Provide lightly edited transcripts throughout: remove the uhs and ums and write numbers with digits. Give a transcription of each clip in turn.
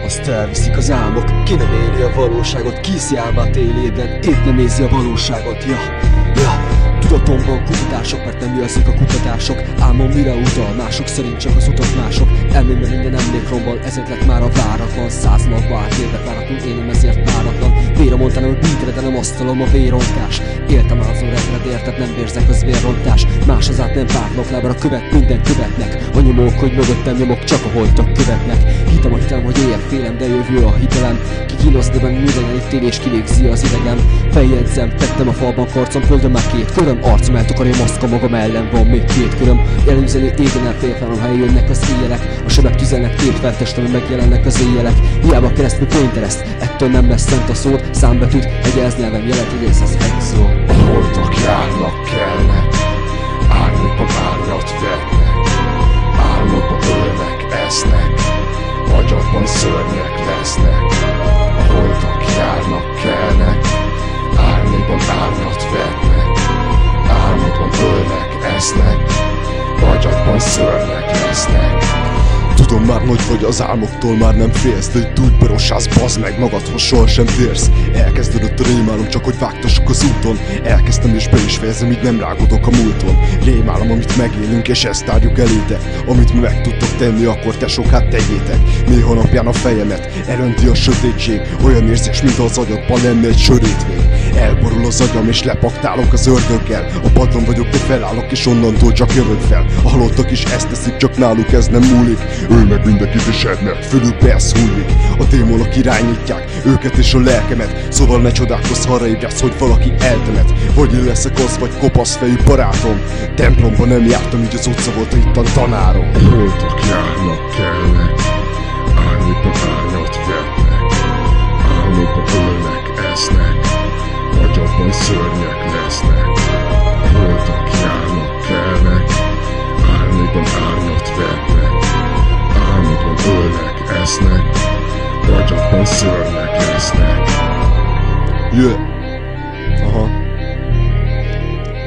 Azt elviszik az álmok, ki nem éli a valóságot, kiszjálva télében, épp nem nézi a valóságot, ja. Tudatomban kutatások, mert nem jelzik a kutatások. Álmom mire utal, mások szerint csak az utat mások. Elmémben minden emlékromból, ezért lett már a váratlan. 100 napba átélve váratlanul, én nem ezért váratlan. Vére mondta nem a beatre, de nem asztalom a vérontás. Éltem azon repred, érted, nem vérzek az vérrontás. Más az át nem pártlok, lábra követ, minden követnek. A nyomók, hogy mögöttem nyomok, csak a holtak követnek. Hitem a hitem, hogy éjjel félem, de jövő a hitelem. Ki kínoszta benne mindenen itt él és kilégzi az idegem. Feljegyzem, tettem a falban karcom, földön már 2 köröm. Arcom eltakarja maszka, magam ellen van még 2 köröm. Jellemzeni égen el félfelem, ha eljönnek az éjjelek. A sebek tüzelnek tétfeltestem, megjelennek az éjjelek. Hiába keresztül könytereszt, ettől nem lesz szent a szót. Számbetűt, hegyelz nyelven jelet, idéz az hegyszó. A holtak járnak, kelnek, árnyékban árnyat vetnek. Álmodban ölnek, esznek, agyadban szörnyek lesznek. A holtak járnak, kelnek, árnyékban árnyat vetnek. Álmodban ölnek, esznek, agyadban szörnyek lesznek. Tudom már nagy vagy, az álmoktól már nem félsz, de itt úgy berosálsz, bazd meg magadhoz, sohasem térsz. Elkezdődött a rémálom, csak hogy vágtassuk az úton. Elkezdtem és be is fejezem, így nem rágodok a múlton. Rémálom, amit megélünk, és ezt tárjuk elétek. Amit mi meg tudtok tenni, akkor tesók, hát tegyétek. Néha napján a fejemet elönti a sötétség. Olyan érzés, mint az agyadban lenne egy sörétvény. Elborul az agyam és lepaktálok az ördöggel. A padlón vagyok, de felállok és onnantól csak jövök fel. A halottak is ezt teszik, csak náluk ez nem múlik. Ölj meg mindenkit és edd meg, fölükbe ez hullik. A démonok irányítják őket és a lelkemet. Szóval ne csodálkozz, ha arra ébredsz, hogy valaki eltemet. Vagy én leszek az, vagy kopasz fejű barátom. Templomba nem jártam, így az utca volt itt a tanárom. A holtak járnak, kelnek, árnyékban árnyat vetnek. Álmodban ölnek, esznek, agyadban szörnyek lesznek. A holtak járnak, kelnek, árnyékban árnyat vetnek. Álmodban ölnek, esznek, agyadban szörnyek lesznek. Aha.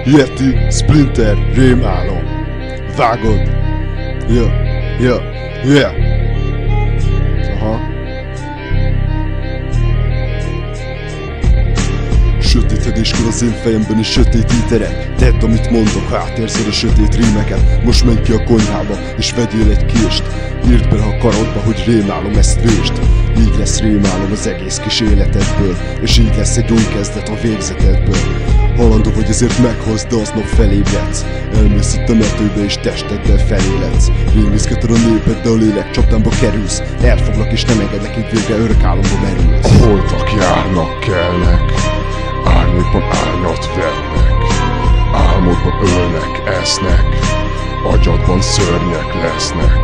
Yeti, Splinter, rémálom. Vágod? Aha. Sötétedéskor az én fejemben is sötét teret. Tedd, amit mondok, ha átérzed a sötét rímeket. Most menj ki a konyhába, és vegyél egy kést. Írd bele a karodba, hogy rémálom, ezt vésd. Így lesz rémálom az egész kis életedből, és így lesz egy új kezdet a végzetedből. Halandó vagy, ezért meghozd, de aznap felébredsz. Elmész a temetőbe és testeddel feléledsz. Rémizgeted a néped, de a lélek csapdámba kerülsz. Elfoglak és nem engedlek, így végre örök álomba merülsz. A holtak járnak, kelnek, árnyékban árnyat vetnek. Álmodban ölnek, esznek, agyadban szörnyek lesznek.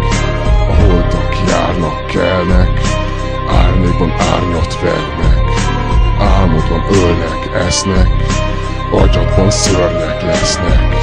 A holtak járnak, kelnek, árnyékban árnyat vetnek. Álmodban ölnek, esznek, agyadban szörnyek lesznek.